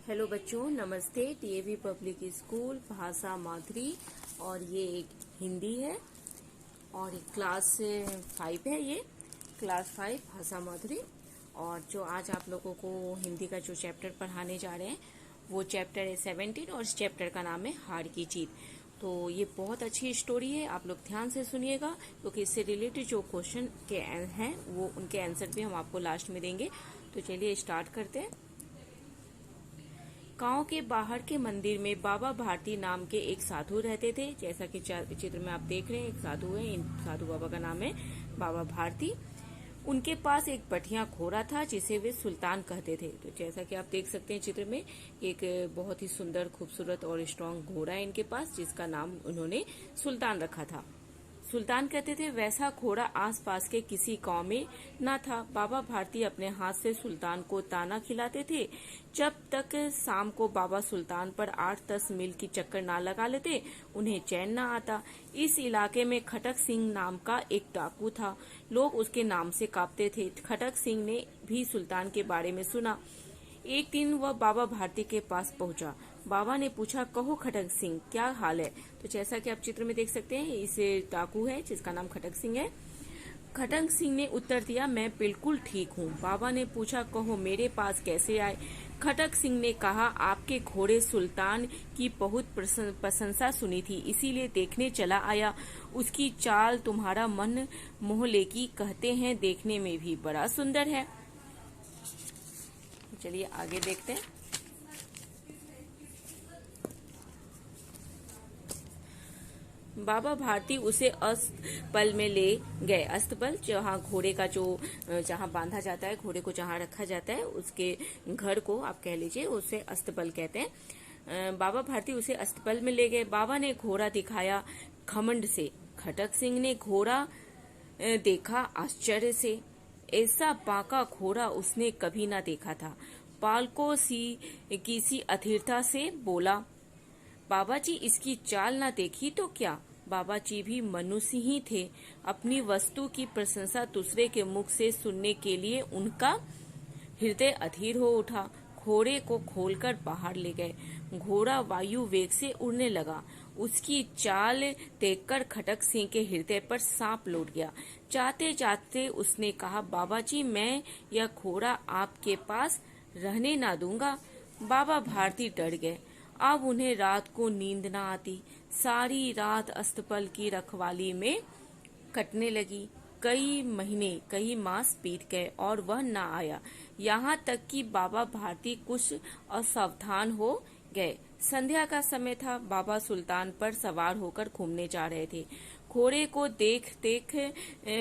Hello बच्चों, नमस्ते। TAV public school भाषा माधुरी और ये एक हिंदी है और एक क्लास 5 है। ये क्लास 5 भाषा माधुरी। और जो आज आप लोगों को हिंदी का जो चैप्टर पढ़ाने जा रहे हैं वो चैप्टर है 17 और इस चैप्टर का नाम है हार की जीत। तो ये बहुत अच्छी स्टोरी है, आप लोग ध्यान से सुनिएगा क्योंकि इससे रिलेटेड जो क्वेश्चन के हैं वो उनके आंसर भी हम आपको लास्ट में देंगे। तो चलिए स्टार्ट करते हैं। गांव के बाहर के मंदिर में बाबा भारती नाम के एक साधु रहते थे। जैसा कि चित्र में आप देख रहे हैं, एक साधु है। इन साधु बाबा का नाम है बाबा भारती। उनके पास एक बढ़िया घोड़ा था जिसे वे सुल्तान कहते थे। तो जैसा कि आप देख सकते हैं चित्र में, एक बहुत ही सुंदर, खूबसूरत और स्ट्रांग घोड़ा है इनके पास, जिसका नाम उन्होंने सुल्तान रखा था। सुल्तान कहते थे वैसा घोड़ा आसपास के किसी गांव में न था। बाबा भारती अपने हाथ से सुल्तान को ताना खिलाते थे। जब तक शाम को बाबा सुल्तान पर 8-10 मील की चक्कर ना लगा लेते उन्हें चैन न आता। इस इलाके में खटक सिंह नाम का एक डाकू था। लोग उसके नाम से कांपते थे। खटक सिंह ने भी सुल्तान के बारे में सुना। एक दिन वह बाबा भारती के पास पहुंचा। बाबा ने पूछा, कहो खटक सिंह, क्या हाल है? तो जैसा कि आप चित्र में देख सकते हैं, इसे डाकू है जिसका नाम खटक सिंह है। खटक सिंह ने उत्तर दिया, मैं बिल्कुल ठीक हूँ। बाबा ने पूछा, कहो मेरे पास कैसे आए? खटक सिंह ने कहा, आपके घोड़े सुल्तान की बहुत प्रशंसा सुनी थी, इसीलिए देखने चला आया। उसकी चाल तुम्हारा मन मोह लेगी, कहते हैं देखने में भी बड़ा सुंदर है। चलिए आगे देखते हैं। बाबा भारती उसे अस्तबल में ले गए। अस्तबल जहाँ घोड़े का जहाँ बांधा जाता है, घोड़े को जहाँ रखा जाता है, उसके घर को आप कह लीजिए, उसे अस्तबल कहते हैं। बाबा भारती उसे अस्तबल में ले गए। बाबा ने घोड़ा दिखाया घमंड से। खटक सिंह ने घोड़ा देखा आश्चर्य से। ऐसा बांका घोड़ा उसने कभी ना देखा था। पालकों किसी अधीरता से बोला, बाबा जी इसकी चाल ना देखी तो क्या? बाबा जी भी मनुष्य ही थे। अपनी वस्तु की प्रशंसा दूसरे के मुख से सुनने के लिए उनका हृदय अधीर हो उठा। घोड़े को खोलकर बाहर ले गए। घोड़ा वायु वेग से उड़ने लगा। उसकी चाल देखकर खटक सिंह के हृदय पर सांप लौट गया। जाते जाते उसने कहा, बाबा जी मैं यह घोड़ा आपके पास रहने ना दूंगा। बाबा भारती डर गए। अब उन्हें रात को नींद न आती। सारी रात अस्तबल की रखवाली में कटने लगी। कई महीने, कई मास बीत गए और वह न आया। यहाँ तक कि बाबा भारती कुछ असावधान हो गए। संध्या का समय था। बाबा सुल्तान पर सवार होकर घूमने जा रहे थे। घोड़े को देख देख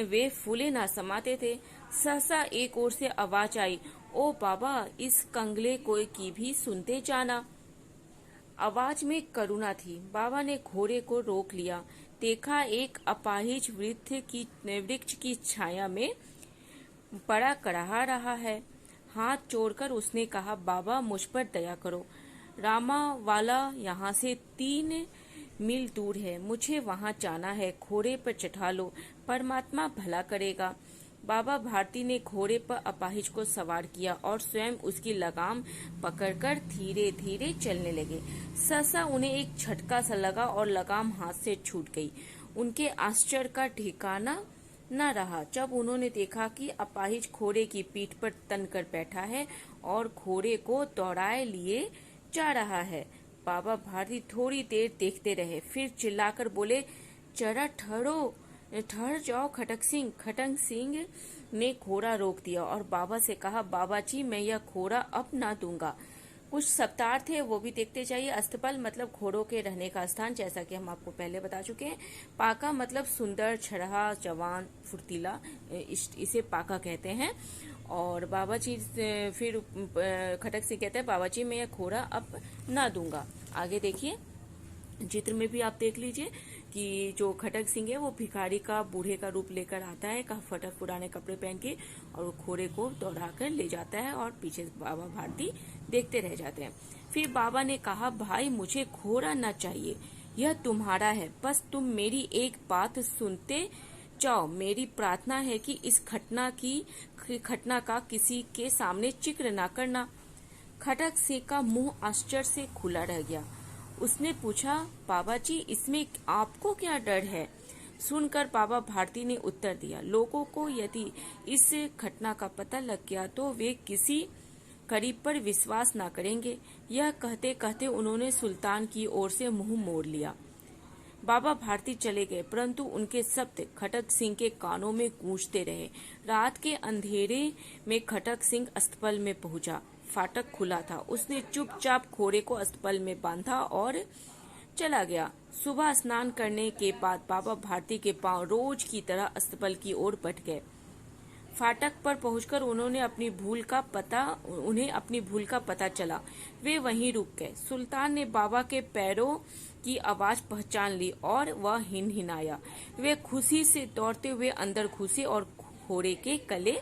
वे फूले न समाते थे। सहसा एक ओर से आवाज आई, ओ बाबा, इस कंगले को की भी सुनते जाना। आवाज में करुणा थी। बाबा ने घोड़े को रोक लिया। देखा एक अपाहिज वृक्ष की छाया में बड़ा कड़हा रहा है। हाथ जोड़कर उसने कहा, बाबा मुझ पर दया करो। रामावाला यहाँ से 3 मील दूर है, मुझे वहाँ जाना है। घोड़े पर चढ़ा लो, परमात्मा भला करेगा। बाबा भारती ने घोड़े पर अपाहिज को सवार किया और स्वयं उसकी लगाम पकड़कर धीरे धीरे चलने लगे। सहसा उन्हें एक झटका सा लगा और लगाम हाथ से छूट गई। उनके आश्चर्य का ठिकाना न रहा जब उन्होंने देखा कि अपाहिज घोड़े की पीठ पर तनकर बैठा है और घोड़े को दौड़ाए लिए जा रहा है। बाबा भारती थोड़ी देर देखते रहे, फिर चिल्लाकर बोले, जरा ठहर जाओ खटक सिंह। खटक सिंह ने घोड़ा रोक दिया और बाबा से कहा, बाबा जी मैं यह घोड़ा अब ना दूंगा। कुछ सप्ताह थे वो भी देखते जाइए। अस्तबल मतलब घोड़ों के रहने का स्थान, जैसा कि हम आपको पहले बता चुके हैं। पाका मतलब सुंदर, छड़ा, जवान, फुर्तीला, इसे पाका कहते हैं। और बाबा जी फिर खटक सिंह कहते हैं, बाबा जी मैं यह घोड़ा अब ना दूंगा। आगे देखिए, चित्र में भी आप देख लीजिए कि जो खटक सिंह है वो भिखारी का, बूढ़े का रूप लेकर आता है, फटक पुराने कपड़े पहन के, और वो घोड़े को दौड़ाकर ले जाता है और पीछे बाबा भारती देखते रह जाते हैं। फिर बाबा ने कहा, भाई मुझे घोड़ा न चाहिए, यह तुम्हारा है, बस तुम मेरी एक बात सुनते जाओ। मेरी प्रार्थना है कि इस घटना का किसी के सामने जिक्र न करना। खटक सिंह का मुंह आश्चर्य से खुला रह गया। उसने पूछा, बाबा जी, इसमें आपको क्या डर है? सुनकर बाबा भारती ने उत्तर दिया, लोगों को यदि इस घटना का पता लग गया तो वे किसी करीब पर विश्वास न करेंगे। यह कहते कहते उन्होंने सुल्तान की ओर से मुंह मोड़ लिया। बाबा भारती चले गए, परंतु उनके शब्द खटक सिंह के कानों में गूंजते रहे। रात के अंधेरे में खटक सिंह अस्तबल में पहुंचा। फाटक खुला था। उसने चुपचाप घोड़े को अस्तबल में बांधा और चला गया। सुबह स्नान करने के बाद बाबा भारती के पांव रोज की तरह अस्तबल की ओर बढ़ गए। फाटक पर पहुंचकर उन्हें अपनी भूल का पता चला। वे वहीं रुक गए। सुल्तान ने बाबा के पैरों की आवाज पहचान ली और वह हिनहिनाया। वे खुशी से दौड़ते हुए अंदर घुसे और घोड़े के गले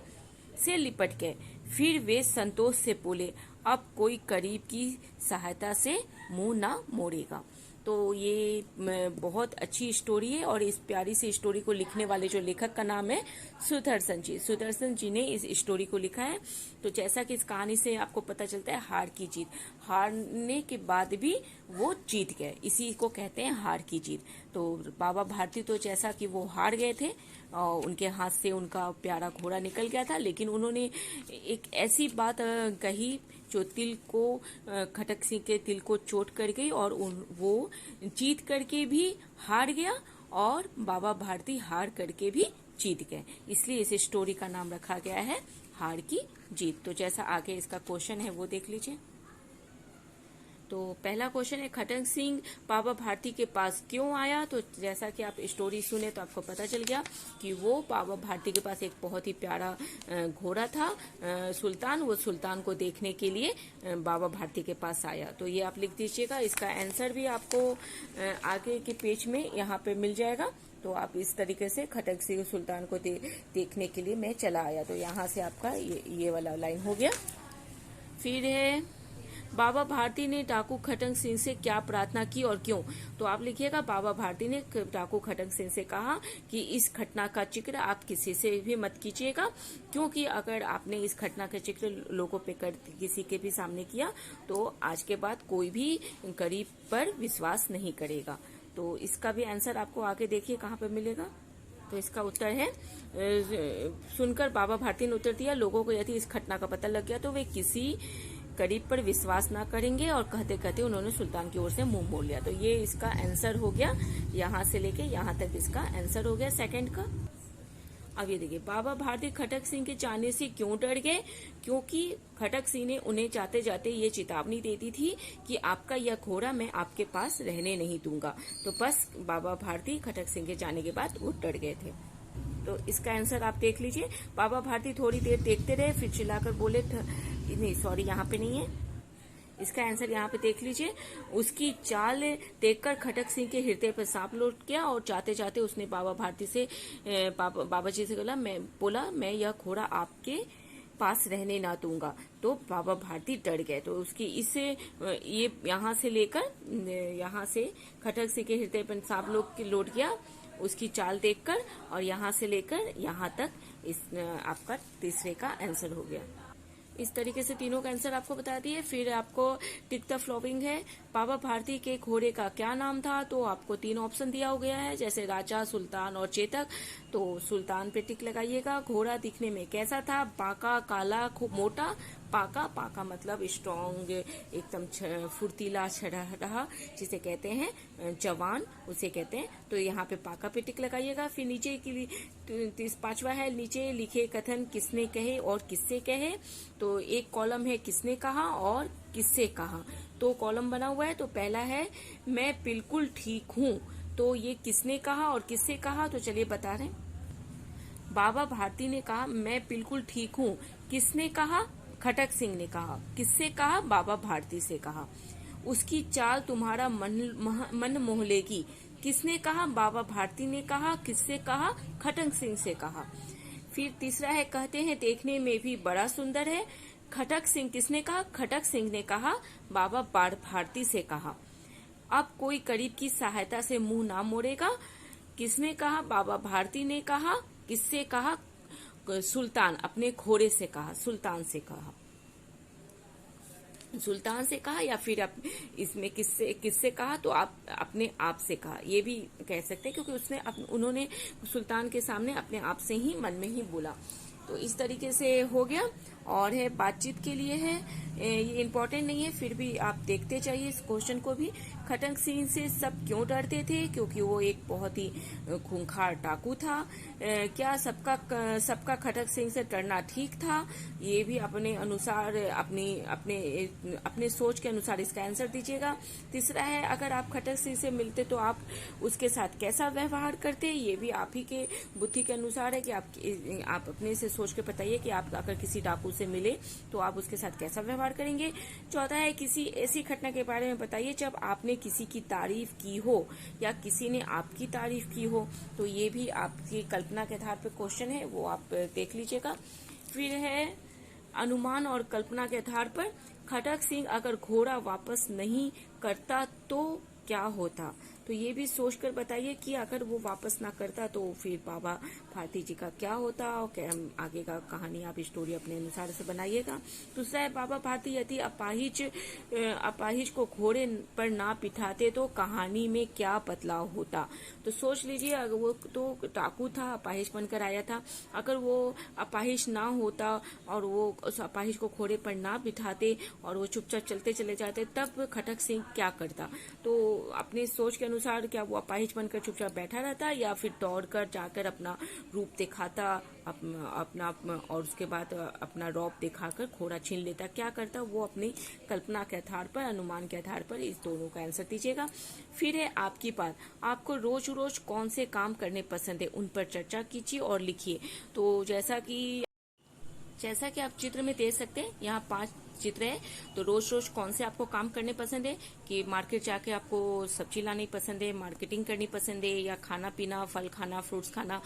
से लिपट गए। फिर वे संतोष से बोले, अब कोई करीब की सहायता से मुंह न मोड़ेगा। तो ये बहुत अच्छी स्टोरी है और इस प्यारी सी स्टोरी को लिखने वाले जो लेखक का नाम है सुदर्शन जी। सुदर्शन जी ने इस स्टोरी को लिखा है। तो जैसा कि इस कहानी से आपको पता चलता है, हार की जीत, हारने के बाद भी वो जीत गए, इसी को कहते हैं हार की जीत। तो बाबा भारती तो जैसा कि वो हार गए थे और उनके हाथ से उनका प्यारा घोड़ा निकल गया था, लेकिन उन्होंने एक ऐसी बात कही जो खटक सिंह के दिल को चोट कर गई और वो जीत करके भी हार गया और बाबा भारती हार करके भी जीत गए। इसलिए इस स्टोरी का नाम रखा गया है हार की जीत। तो जैसा आगे इसका क्वेश्चन है वो देख लीजिए। तो पहला क्वेश्चन है, खटक सिंह बाबा भारती के पास क्यों आया? तो जैसा कि आप स्टोरी सुने तो आपको पता चल गया कि वो बाबा भारती के पास एक बहुत ही प्यारा घोड़ा था सुल्तान। वो सुल्तान को देखने के लिए बाबा भारती के पास आया। तो ये आप लिख दीजिएगा। इसका आंसर भी आपको आगे के पेज में यहाँ पे मिल जाएगा। तो आप इस तरीके से खटक सिंह सुल्तान को देखने के लिए मैं चला आया। तो यहाँ से आपका ये वाला लाइन हो गया। फिर है, बाबा भारती ने डाकू खटक सिंह से क्या प्रार्थना की और क्यों? तो आप लिखिएगा, बाबा भारती ने डाकू खटक सिंह से कहा कि इस घटना का जिक्र आप किसी से भी मत कीजिएगा, क्योंकि अगर आपने इस घटना का जिक्र लोगों पे किसी के भी सामने किया तो आज के बाद कोई भी गरीब पर विश्वास नहीं करेगा। तो इसका भी आंसर आपको आगे देखिए कहाँ पे मिलेगा। तो इसका उत्तर है, सुनकर बाबा भारती ने उत्तर दिया, लोगों को यदि इस घटना का पता लग गया तो वे किसी करीब पर विश्वास ना करेंगे। और कहते कहते उन्होंने सुल्तान की ओर से मुंह मोड़ लिया। तो ये इसका आंसर हो गया, यहाँ से लेके यहाँ तक इसका आंसर हो गया सेकंड का। अब ये देखिए, बाबा भारती खटक सिंह के जाने से क्यों डर गए? क्योंकि खटक सिंह ने उन्हें जाते जाते ये चेतावनी दे दी थी कि आपका यह घोड़ा मैं आपके पास रहने नहीं दूंगा। तो बस बाबा भारती खटक सिंह के जाने के बाद वो डर गए थे। तो इसका आंसर आप देख लीजिए। बाबा भारती थोड़ी देर देखते रहे, फिर चिल्लाकर बोले, नहीं सॉरी, यहाँ पे नहीं है। इसका आंसर यहाँ पे देख लीजिए। उसकी चाल देखकर खटक सिंह के हृदय पर सांप लौट गया और जाते जाते उसने बाबा भारती से बाबा जी से बोला मैं यह घोड़ा आपके पास रहने ना दूंगा। तो बाबा भारती डर गए। तो उसकी ये यहाँ से लेकर यहाँ से खटक सिंह के हृदय पर सांप लौट गया उसकी चाल देखकर, और यहाँ से लेकर यहाँ तक आपका तीसरे का आंसर हो गया। इस तरीके से तीनों का आंसर आपको बता दिए। फिर आपको टिक द फ्लॉपिंग है, बाबा भारती के घोड़े का क्या नाम था? तो आपको 3 ऑप्शन दिया हो गया है, जैसे राजा, सुल्तान और चेतक। तो सुल्तान पे टिक लगाइएगा। घोड़ा दिखने में कैसा था? बांका, काला, खूब मोटा। पाका मतलब स्ट्रॉन्ग, एकदम फुर्तीला, रहा जिसे कहते हैं जवान, उसे कहते हैं। तो यहाँ पे पाका पे टिक लगाइएगा। फिर नीचे की 5वां है, नीचे लिखे कथन किसने कहे और किससे कहे। तो एक कॉलम है किसने कहा और किससे कहा। तो कॉलम बना हुआ है। तो पहला है मैं बिल्कुल ठीक हूँ। तो ये किसने कहा और किससे कहा? तो चलिए बता रहे हैं। बाबा भारती ने कहा मैं बिल्कुल ठीक हूँ। किसने कहा? खटक सिंह ने कहा। किससे कहा? बाबा भारती से कहा। उसकी चाल तुम्हारा मन मोह लेगी। किसने कहा? बाबा भारती ने कहा। किससे कहा? खटक सिंह से कहा। फिर तीसरा है, कहते हैं देखने में भी बड़ा सुंदर है। खटक सिंह, किसने कहा? खटक सिंह ने कहा। बाबा भारती से कहा। अब कोई करीब की सहायता से मुंह ना मोड़ेगा। किसने कहा? बाबा भारती ने कहा। किससे कहा? सुल्तान, अपने घोड़े से कहा, सुल्तान से कहा। सुल्तान से कहा या फिर इसमें किससे किससे कहा, तो आप अपने आप से कहा, ये भी कह सकते हैं, क्योंकि उन्होंने सुल्तान के सामने अपने आप से ही मन में ही बोला। तो इस तरीके से हो गया। और है बातचीत के लिए है, ये इम्पोर्टेंट नहीं है, फिर भी आप देखते चाहिए इस क्वेश्चन को भी। खटक सिंह से सब क्यों डरते थे? क्योंकि वो एक बहुत ही खूंखार डाकू था। क्या सबका खटक सिंह से डरना ठीक था? ये भी अपने अनुसार अपने सोच के अनुसार इसका आंसर दीजिएगा। तीसरा है, अगर आप खटक सिंह से मिलते तो आप उसके साथ कैसा व्यवहार करते? ये भी आप ही के बुद्धि के अनुसार है कि आप अपने से सोच के बताइए कि आप अगर किसी डाकू से मिले तो आप उसके साथ कैसा व्यवहार करेंगे। चौथा है, किसी ऐसी घटना के बारे में बताइए जब आपने किसी की तारीफ की हो या किसी ने आपकी तारीफ की हो। तो ये भी आपकी कल्पना के आधार पर क्वेश्चन है, वो आप देख लीजिएगा। फिर है, अनुमान और कल्पना के आधार पर खटक सिंह अगर घोड़ा वापस नहीं करता तो क्या होता? तो ये भी सोचकर बताइए कि अगर वो वापस ना करता तो फिर बाबा भारती जी का क्या होता, और आगे का कहानी आप स्टोरी अपने अनुसार से बनाइएगा। दूसरा है, बाबा भारती यदि अपाहिज को घोड़े पर ना बिठाते तो कहानी में क्या बदलाव होता? तो सोच लीजिए, अगर वो तो डाकू था, अपाहिज बनकर आया था, अगर वो अपाहिज ना होता और वो उस अपाहिज को घोड़े पर ना बिठाते और वो चुपचाप चलते चले जाते, तब खटक सिंह क्या करता? तो अपनी सोच के अनुसार क्या वो अपाहिज बनकर चुपचाप बैठा रहता या फिर दौड़कर जाकर अपना रूप दिखाता अपना और उसके बाद अपना रौब दिखाकर घोड़ा छीन लेता? क्या करता? वो अपनी कल्पना के आधार पर, अनुमान के आधार पर इस दोनों का आंसर दीजिएगा। फिर है आपकी बात, आपको रोज रोज कौन से काम करने पसंद है, उन पर चर्चा कीजिए और लिखिए। तो जैसा कि आप चित्र में देख सकते हैं, यहाँ 5 चित्र है। तो रोज रोज कौन से आपको काम करने पसंद है? कि मार्केट जाके आपको सब्जी लानी पसंद है, मार्केटिंग करनी पसंद है, या खाना पीना, फल खाना, फ्रूट्स खाना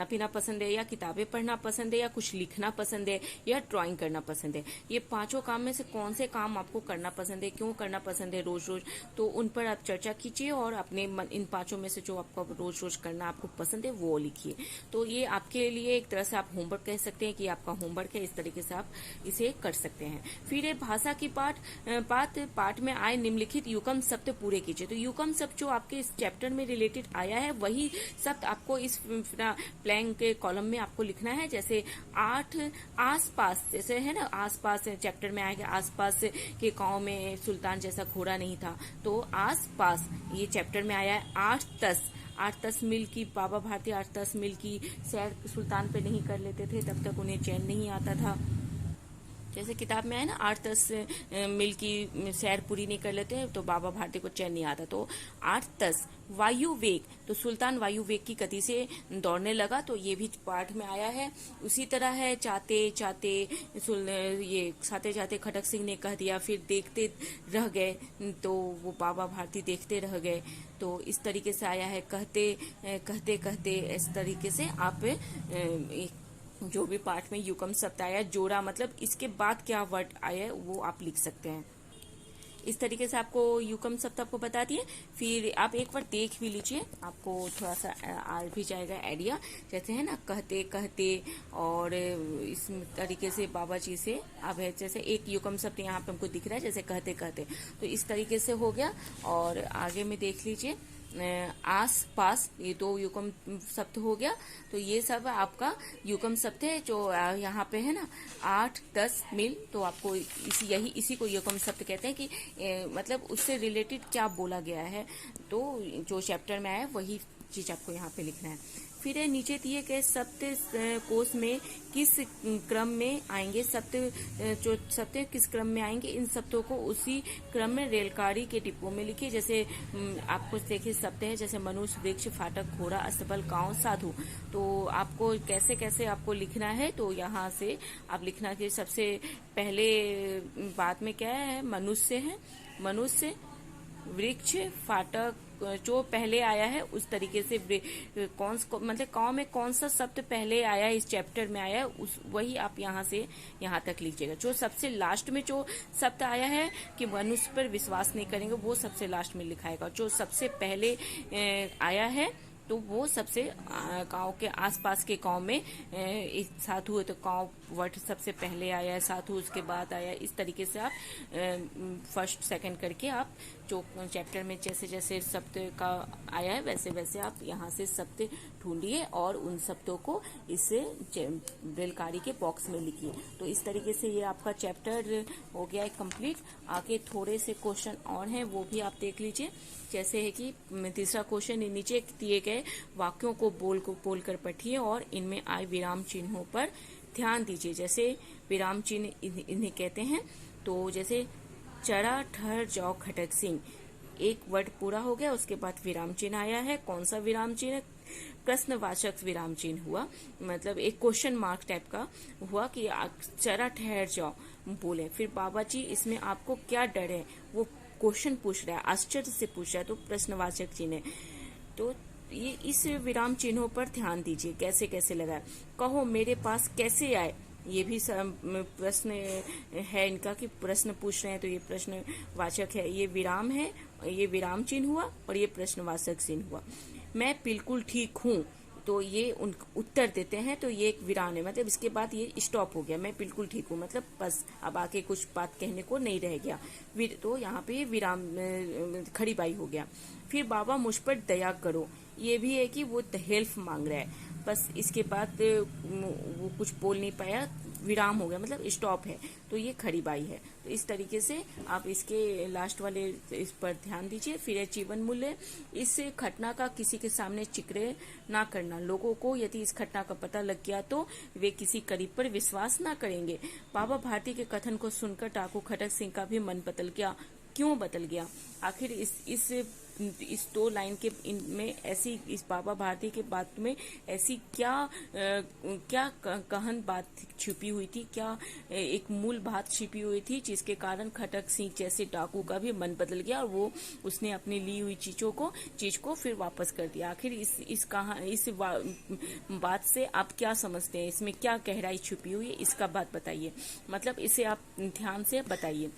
पीना पसंद है, या किताबें पढ़ना पसंद है, या कुछ लिखना पसंद है, या ड्राइंग करना पसंद है। ये 5 काम में से कौन से काम आपको करना पसंद है, क्यों करना पसंद है रोज रोज? तो उन पर आप चर्चा कीजिए और अपने इन 5 में से जो आपको रोज रोज करना आपको पसंद है वो लिखिए। तो ये आपके लिए एक तरह से आप होमवर्क कह सकते हैं कि आपका होमवर्क है, इस तरीके से आप इसे कर सकते हैं। फिर है भाषा की पाठ में आए निम्नलिखित युग्म शब्द पूरे कीजिए। तो युग्म शब्द जो आपके इस चैप्टर में रिलेटेड आया है वही शब्द आपको इस प्लैंक के कॉलम में आपको लिखना है। जैसे 8 आसपास, जैसे है ना, आसपास चैप्टर में आएगा, आसपास के गांव में सुल्तान जैसा घोड़ा नहीं था, तो आसपास ये चैप्टर में आया है। 8-10 मील की, बाबा भारती 8-10 मील की सैर सुल्तान पे नहीं कर लेते थे, तब तक उन्हें चैन नहीं आता था। जैसे किताब में है ना, 8-10 मील की सैर पूरी नहीं कर लेते तो बाबा भारती को चैन नहीं आता। तो 8-10 वायु वेग, तो सुल्तान वायु वेग की गति से दौड़ने लगा, तो ये भी पाठ में आया है। उसी तरह है, चाहते चाहते खटक सिंह ने कह दिया, फिर देखते रह गए, तो वो बाबा भारती देखते रह गए। तो इस तरीके से आया है, कहते इस तरीके से आप जो भी पाठ में युग्म शब्द आया, जोड़ा मतलब इसके बाद क्या वर्ड आया है वो आप लिख सकते हैं। इस तरीके से आपको युग्म शब्द आपको बता दिए। फिर आप एक बार देख भी लीजिए, आपको थोड़ा सा आ भी जाएगा आइडिया। जैसे है ना, कहते और इस तरीके से बाबा जी से अब है, जैसे एक युग्म शब्द यहाँ पे हमको दिख रहा है, जैसे कहते, तो इस तरीके से हो गया। और आगे में देख लीजिए, आस पास, ये 2 युग्म शब्द हो गया। तो ये सब आपका युग्म शब्द है जो यहाँ पे है ना, 8-10 मील। तो आपको इसी को युग्म शब्द कहते हैं कि मतलब उससे रिलेटेड क्या बोला गया है, तो जो चैप्टर में आया वही चीज आपको यहाँ पे लिखना है। फिर नीचे दिए गए शब्द कोश में किस क्रम में आएंगे, शब्द किस क्रम में आएंगे, इन शब्दों को उसी क्रम में रेलगाड़ी के डिब्बों में लिखिए। जैसे आपको देखिए शब्द है, जैसे मनुष्य, वृक्ष, फाटक, घोड़ा, अस्तबल, गांव, साधु। तो आपको कैसे कैसे आपको लिखना है, तो यहाँ से आप लिखना कि सबसे पहले बाद में क्या है, मनुष्य, वृक्ष, फाटक, जो पहले आया है उस तरीके से मतलब गांव में कौन सा शब्द पहले आया है, इस चैप्टर में आया है, वही आप यहाँ से यहाँ तक लीजिएगा। जो सबसे लास्ट में जो शब्द आया है कि मनुष्य पर विश्वास नहीं करेंगे, वो सबसे लास्ट में लिखाएगा। जो सबसे पहले आया है तो वो सबसे गांव के आसपास के गांव में एक साधु है तो गांव वर्ड सबसे पहले आया है, साधु उसके बाद आया। इस तरीके से आप फर्स्ट सेकंड करके आप जो चैप्टर में जैसे जैसे शब्द का आया है वैसे वैसे आप यहाँ से शब्द ढूंढिए और उन शब्दों को इस ब्रेलकारी के बॉक्स में लिखिए। तो इस तरीके से ये आपका चैप्टर हो गया है कंप्लीट। आगे थोड़े से क्वेश्चन और हैं, वो भी आप देख लीजिए। जैसे है कि तीसरा क्वेश्चन, नीचे दिए गए वाक्यों को बोल कर पढ़िए और इनमें आए विराम चिन्हों पर ध्यान दीजिए। जैसे विराम चिन्ह इन्हें कहते हैं। तो जैसे चढ़ा ठहर जाओ खटक सिंह, एक वर्ड पूरा हो गया, उसके बाद विराम चिन्ह आया है। कौन सा विराम चिन्ह? प्रश्नवाचक विराम चिन्ह हुआ, मतलब एक क्वेश्चन मार्क टाइप का हुआ कि जरा ठहर जाओ बोले। फिर बाबा जी इसमें आपको क्या डर है, वो क्वेश्चन पूछ रहा है, आश्चर्य से पूछ रहा है, तो प्रश्नवाचक चिन्ह है। तो ये इस विराम चिन्हों पर ध्यान दीजिए कैसे कैसे लगाए। कहो मेरे पास कैसे आए, ये भी प्रश्न है इनका कि प्रश्न पूछ रहे हैं, तो ये प्रश्नवाचक है, ये विराम है, ये विराम चिन्ह हुआ और ये प्रश्नवाचक चिन्ह हुआ। मैं बिल्कुल ठीक हूँ, तो ये उन उत्तर देते हैं, तो ये एक विराम है, मतलब इसके बाद ये स्टॉप हो गया। मैं बिल्कुल ठीक हूँ मतलब बस अब आके कुछ बात कहने को नहीं रह गया। तो यहाँ पे विराम खड़ी बाई हो गया। फिर बाबा मुझ पर दया करो, ये भी है कि वो हेल्प मांग रहा है, बस इसके बाद वो कुछ बोल नहीं पाया, विराम हो गया मतलब स्टॉप है, तो ये खड़ी बाई है। तो इस तरीके से आप इसके लास्ट वाले इस पर ध्यान दीजिए। फिर है जीवन मूल्य, इस घटना का किसी के सामने जिक्र ना करना। लोगों को यदि इस घटना का पता लग गया तो वे किसी करीब पर विश्वास ना करेंगे। बाबा भारती के कथन को सुनकर डाकू खटक सिंह का भी मन बदल गया। क्यों बदल गया? आखिर इस दो लाइन के इनमें ऐसी, इस बाबा भारती के बात में ऐसी क्या गहन बात छिपी हुई थी, क्या एक मूल बात छिपी हुई थी जिसके कारण खटक सिंह जैसे डाकू का भी मन बदल गया और वो उसने अपनी ली हुई चीज को फिर वापस कर दिया। आखिर इस बात से आप क्या समझते हैं, इसमें क्या गहराई छुपी हुई है, इसका बात बताइए, मतलब इसे आप ध्यान से बताइए।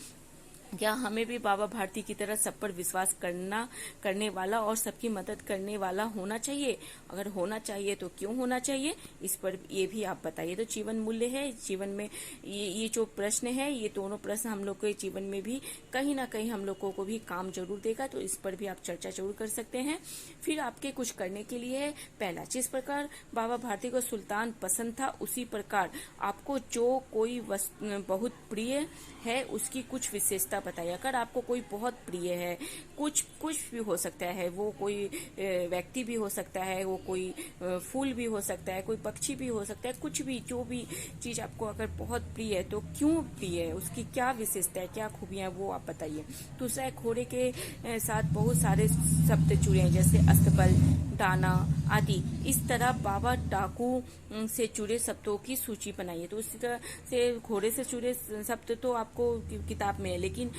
क्या हमें भी बाबा भारती की तरह सब पर विश्वास करने वाला और सबकी मदद करने वाला होना चाहिए? अगर होना चाहिए तो क्यों होना चाहिए, इस पर ये भी आप बताइए। तो जीवन मूल्य है, जीवन में ये जो प्रश्न है, ये दोनों प्रश्न हम लोग के जीवन में भी कहीं ना कहीं हम लोगों को भी काम जरूर देगा, तो इस पर भी आप चर्चा जरूर कर सकते हैं। फिर आपके कुछ करने के लिए है। पहला, जिस प्रकार बाबा भारती को सुल्तान पसंद था, उसी प्रकार आपको जो कोई बहुत प्रिय है उसकी कुछ विशेषता बताइए। अगर आपको कोई बहुत प्रिय है, कुछ भी हो सकता है, वो कोई व्यक्ति भी हो सकता है, वो कोई फूल भी हो सकता है, कोई पक्षी भी हो सकता है, कुछ भी, जो भी चीज आपको अगर बहुत प्रिय है तो क्यों प्रिय है, उसकी क्या विशेषता है, क्या खूबियां, वो आप बताइए। दूसरा, घोड़े के साथ बहुत सारे शब्द जुड़े हैं, जैसे अस्तबल, डाना आदि। इस तरह बाबा डाकू से जुड़े शब्दों की सूची बनाइए। तो इसी तरह से घोड़े से जुड़े शब्द तो आपको किताब में है, लेकिन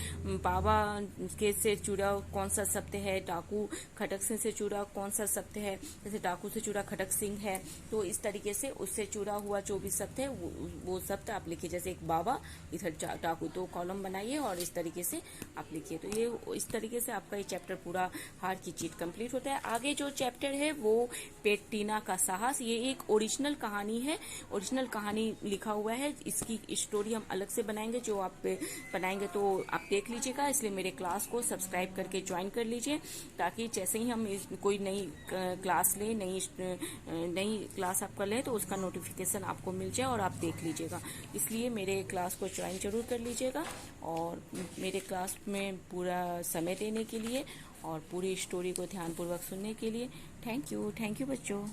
बाबा के से जुड़ा कौन सा शब्द है, डाकू खटक सिंह से जुड़ा कौन सा शब्द है, जैसे डाकू से जुड़ा खटक सिंह है, तो इस तरीके से उससे जुड़ा हुआ जो भी शब्द है वो शब्द आप लिखिए। जैसे एक बाबा, इधर डाकू, तो कॉलम बनाइए और इस तरीके से आप लिखिए। तो ये इस तरीके से आपका ये चैप्टर पूरा हार की चीट कंप्लीट होता है। आगे जो चैप्टर है वो पेट्टीना का साहस, ये एक ओरिजिनल कहानी है, ओरिजिनल कहानी लिखा हुआ है, इसकी स्टोरी हम अलग से बनाएंगे, जो आप बनाएंगे तो आप देख लीजिएगा। इसलिए मेरे क्लास को सब्सक्राइब करके ज्वाइन कर लीजिए, ताकि जैसे ही हम कोई नई क्लास लें, नई क्लास आपका लें, तो उसका नोटिफिकेशन आपको मिल जाए और आप देख लीजिएगा। इसलिए मेरे क्लास को ज्वाइन जरूर कर लीजिएगा और मेरे क्लास में पूरा समय देने के लिए और पूरी स्टोरी को ध्यानपूर्वक सुनने के लिए थैंक यू बच्चों।